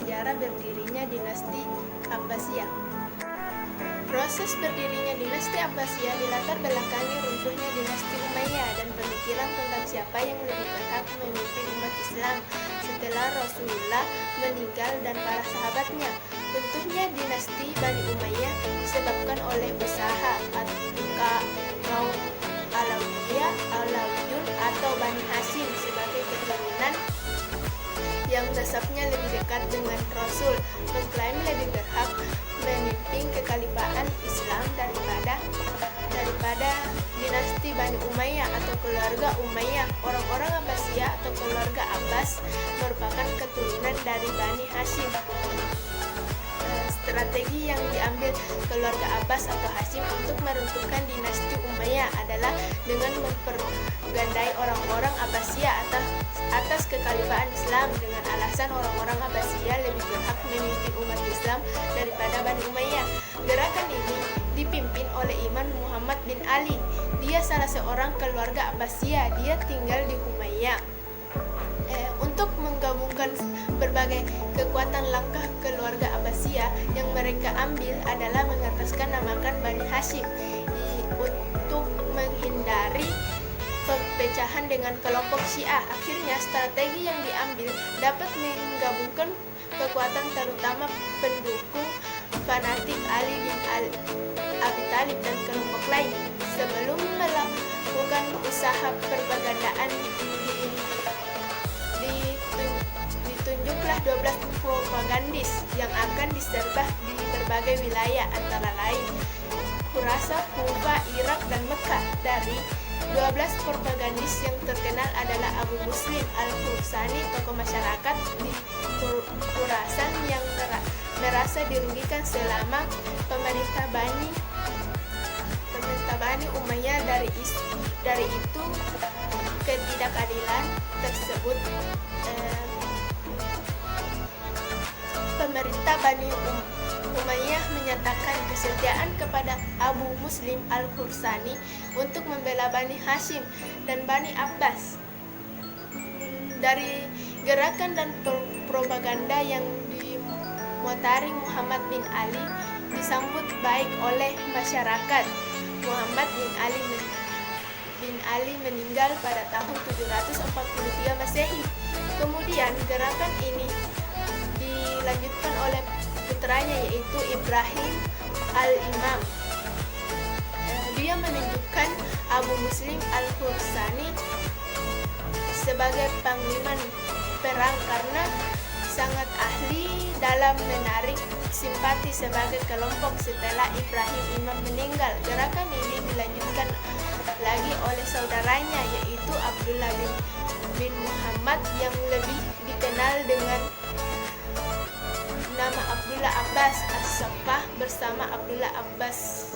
sejarah berdirinya dinasti Abbasiyah. Proses berdirinya dinasti Abbasiyah dilatar belakangi runtuhnya dinasti Umayyah dan pemikiran tentang siapa yang lebih berhak memimpin umat Islam setelah Rasulullah meninggal dan para sahabatnya. Runtuhnya dinasti Bani Umayyah disebabkan oleh usaha kaum Alawiyun atau Bani Hashim sebagai keturunan yang nasabnya lebih dekat dengan Rasul, mengklaim lebih berhak memimpin kekhalifahan Islam daripada dinasti Bani Umayyah atau keluarga Umayyah. Orang-orang Abbasiyah atau keluarga Abbas merupakan keturunan dari Bani Hashim. Strategi yang diambil keluarga Abbas atau Hashim untuk meruntuhkan dinasti Umayyah adalah dengan mempergandai orang-orang Abbasiyah atas kekhalifahan Islam dengan alasan orang-orang Abbasiyah lebih berhak memimpin umat Islam daripada Bani Umayyah. Gerakan ini dipimpin oleh Imam Muhammad bin Ali. Dia salah seorang keluarga Abbasiyah. Dia tinggal di Umayyah. Untuk menggabungkan berbagai kekuatan, langkah keluarga Abbasiyah yang mereka ambil adalah mengataskan namakan Bani Hashim untuk menghindari perpecahan dengan kelompok Syiah. Akhirnya strategi yang diambil dapat menggabungkan kekuatan, terutama pendukung fanatik Ali bin Abi Thalib dan kelompok lain. Sebelum melakukan usaha perpagandaan, ditunjuklah 12 propagandis yang akan diserbah di berbagai wilayah antara lain Khurasan, Kufa, Irak, dan Mekah. Dari 12 propagandis yang terkenal adalah Abu Muslim Al-Khursani, tokoh masyarakat di Khurasan yang merasa dirugikan selama pemerintah Bani Umayyah. Dari itu ketidakadilan tersebut, pemerintah Bani Umayyah menyatakan kesetiaan kepada Abu Muslim Al-Khursani untuk membela Bani Hashim dan Bani Abbas. Dari gerakan dan propaganda yang dimotari Muhammad bin Ali disambut baik oleh masyarakat. Muhammad bin Ali meninggal pada tahun 743 Masehi. Kemudian gerakan ini dilanjutkan oleh putranya, yaitu Ibrahim al-Imam. Dia menunjukkan Abu Muslim Al-Khursani sebagai panglima perang karena sangat ahli dalam menarik simpati sebagai kelompok setelah Ibrahim Imam meninggal. Gerakan ini dilanjutkan lagi oleh saudaranya, yaitu Abdullah bin Muhammad yang lebih dikenal dengan nama Abdullah Abbas As-Saffah bersama Abdullah Abbas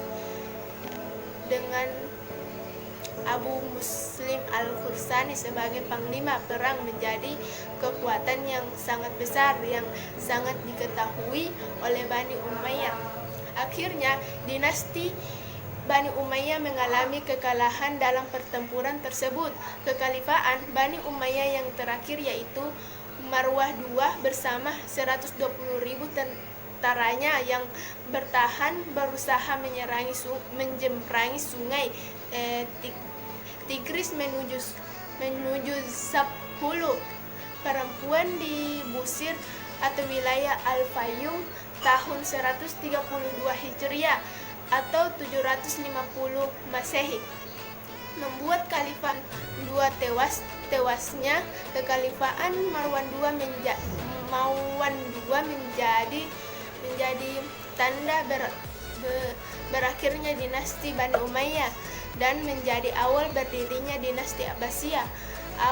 dengan Abu Muslim Al-Khursani sebagai panglima perang menjadi kekuatan yang sangat besar yang sangat diketahui oleh Bani Umayyah. Akhirnya dinasti Bani Umayyah mengalami kekalahan dalam pertempuran tersebut. Kekhalifahan Bani Umayyah yang terakhir, yaitu Marwah II bersama 120.000 tentaranya yang bertahan berusaha menjemperangi sungai Tigris menuju 10 perempuan di Busir atau wilayah Al-Fayyum tahun 132 Hijriah atau 750 Masehi, membuat Khalifah II tewasnya kekhalifahan Marwan II menjadi tanda berakhirnya dinasti Bani Umayyah dan menjadi awal berdirinya dinasti Abbasiyah.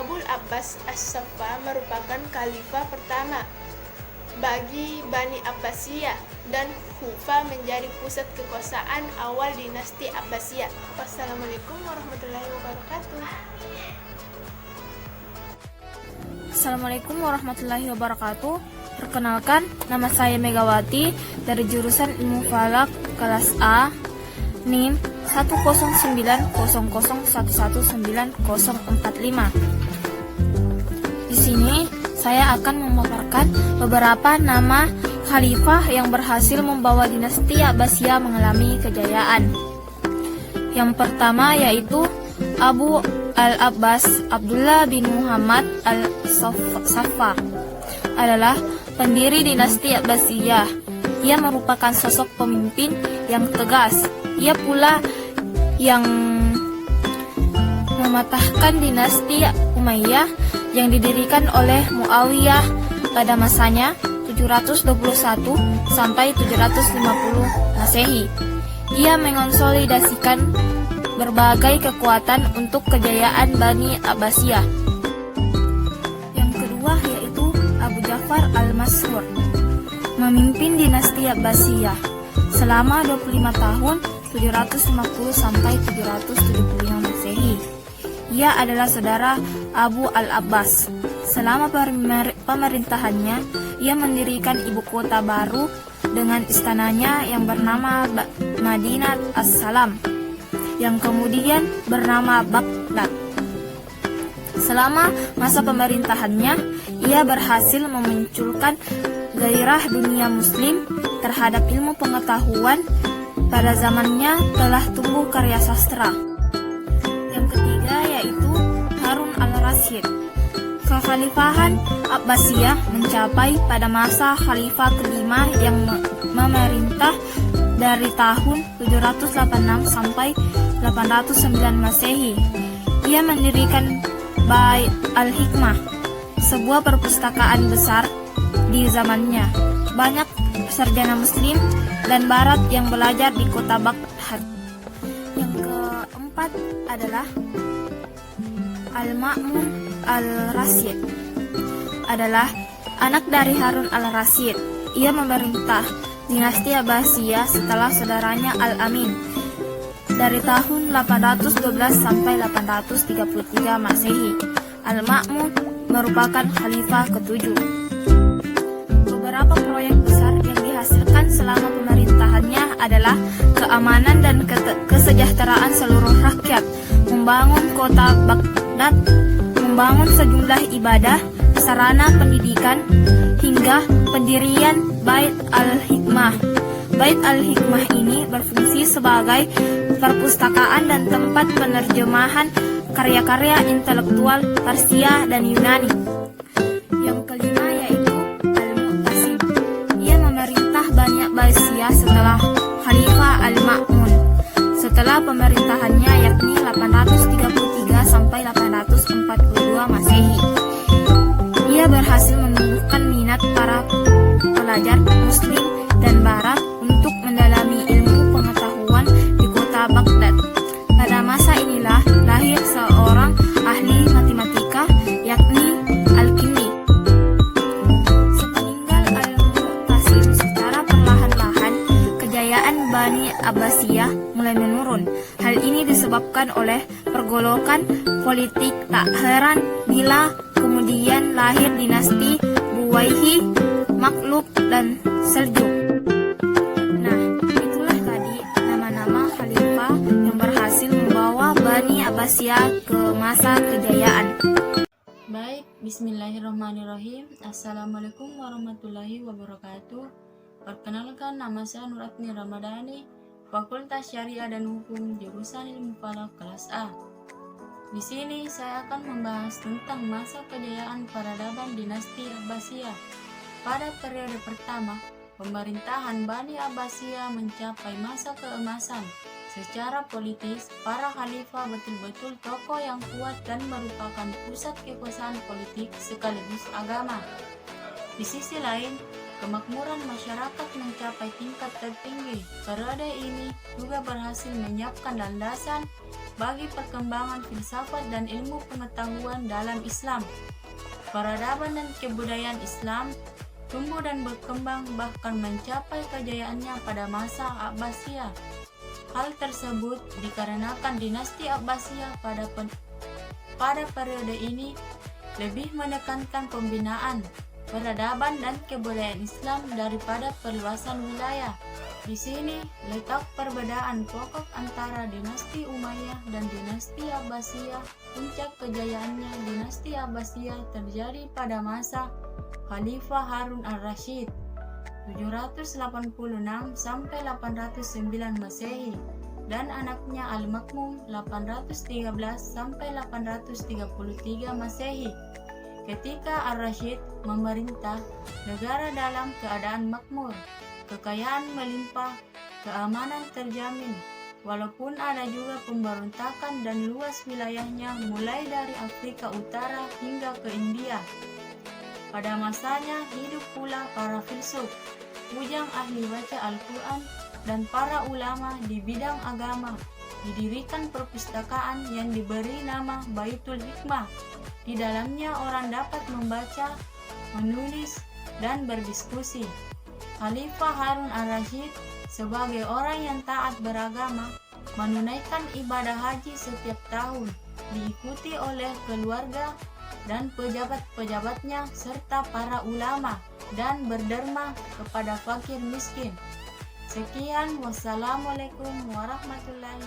Abul Abbas As-Saffah merupakan khalifah pertama bagi Bani Abbasiyah dan Kufa menjadi pusat kekuasaan awal dinasti Abbasiyah. Wassalamualaikum warahmatullahi wabarakatuh. Assalamualaikum warahmatullahi wabarakatuh. Perkenalkan, nama saya Megawati dari jurusan Ilmu Falak kelas A, NIM 10900111045. Di sini saya akan memaparkan beberapa nama khalifah yang berhasil membawa dinasti Abbasiyah mengalami kejayaan. Yang pertama yaitu Abu al-Abbas Abdullah bin Muhammad al-Saffah adalah pendiri dinasti Abbasiyah. Ia merupakan sosok pemimpin yang tegas. Ia pula yang mematahkan dinasti Umayyah yang didirikan oleh Muawiyah pada masanya 721 sampai 750 Masehi. Ia mengonsolidasikan berbagai kekuatan untuk kejayaan Bani Abbasiyah. Yang kedua yaitu Abu Ja'far al-Mansur, memimpin dinasti Abbasiyah selama 25 tahun 750 sampai 775 Masehi. Ia adalah saudara Abu al-Abbas. Selama pemerintahannya, ia mendirikan ibu kota baru dengan istananya yang bernama Madinat As-Salam, yang kemudian bernama Baghdad. Selama masa pemerintahannya, ia berhasil memunculkan gairah dunia muslim terhadap ilmu pengetahuan. Pada zamannya telah tumbuh karya sastra. Yang ketiga yaitu Harun al-Rasyid. Kekhalifahan Abbasiyah mencapai pada masa khalifah kelima yang memerintah dari tahun 786 sampai 809 Masehi. Ia mendirikan Bait al-Hikmah, sebuah perpustakaan besar di zamannya. Banyak sarjana muslim dan barat yang belajar di kota Baghdad. Yang keempat adalah Al-Ma'mun al-Rasyid, adalah anak dari Harun al-Rasyid. Ia memerintah dinasti Abbasiyah setelah saudaranya Al-Amin dari tahun 812 sampai 833 Masehi. Al-Ma'mun merupakan khalifah ketujuh. Beberapa proyek besar yang dihasilkan selama pemerintahannya adalah keamanan dan kesejahteraan seluruh rakyat, membangun kota Baghdad, membangun sejumlah ibadah, sarana pendidikan, hingga pendirian Bait al-Hikmah. Bait al-Hikmah ini berfungsi sebagai perpustakaan dan tempat penerjemahan karya-karya intelektual Persia dan Yunani. Yang kelima yaitu Al-Mu'tasim. Ia memerintah Bani Abbasiyah setelah Khalifah Al-Ma'mun. Setelah pemerintahannya yakni 833 sampai 842 Masehi. Ia berhasil menumbuhkan minat para pelajar muslim dan barat untuk mendalami ilmu pengetahuan di kota Baghdad. Pada masa inilah lahir seorang ahli matematika yakni Al-Kindi. Sepeninggal Al-Mu'tasim, secara perlahan-lahan kejayaan Bani Abbasiyah mulai menurun. Hal ini disebabkan oleh pergolakan politik. Tak heran bila kemudian lahir dinasti Buwayhi, Makluk, dan Seljuk. Nah, itulah tadi nama-nama khalifah yang berhasil membawa Bani Abbasiyah ke masa kejayaan. Baik, bismillahirrahmanirrahim. Assalamualaikum warahmatullahi wabarakatuh. Perkenalkan, nama saya Nuratni Ramadhani, Fakultas Syariah dan Hukum, jurusan Ilmu Falak kelas A. Di sini saya akan membahas tentang masa kejayaan peradaban dinasti Abbasiyah. Pada periode pertama, pemerintahan Bani Abbasiyah mencapai masa keemasan. Secara politis, para khalifah betul-betul tokoh yang kuat dan merupakan pusat kekuasaan politik sekaligus agama. Di sisi lain, kemakmuran masyarakat mencapai tingkat tertinggi. Periode ini juga berhasil menyiapkan landasan bagi perkembangan filsafat dan ilmu pengetahuan dalam Islam. Peradaban dan kebudayaan Islam tumbuh dan berkembang bahkan mencapai kejayaannya pada masa Abbasiyah. Hal tersebut dikarenakan dinasti Abbasiyah pada periode ini lebih menekankan pembinaan, peradaban dan kebudayaan Islam daripada perluasan wilayah. Di sini letak perbedaan pokok antara dinasti Umayyah dan dinasti Abbasiyah. Puncak kejayaannya dinasti Abbasiyah terjadi pada masa Khalifah Harun al-Rasyid 786 sampai 809 Masehi dan anaknya Al-Makmum 813 sampai 833 Masehi. Ketika Ar-Rasyid memerintah, negara dalam keadaan makmur, kekayaan melimpah, keamanan terjamin, walaupun ada juga pemberontakan dan luas wilayahnya mulai dari Afrika Utara hingga ke India. Pada masanya hidup pula para filsuf, bujang ahli baca Al-Quran, dan para ulama di bidang agama. Didirikan perpustakaan yang diberi nama Baitul Hikmah. Di dalamnya orang dapat membaca, menulis, dan berdiskusi. Khalifah Harun al-Rasyid sebagai orang yang taat beragama menunaikan ibadah haji setiap tahun, diikuti oleh keluarga dan pejabat-pejabatnya serta para ulama, dan berderma kepada fakir miskin. Sekian, wassalamualaikum warahmatullahi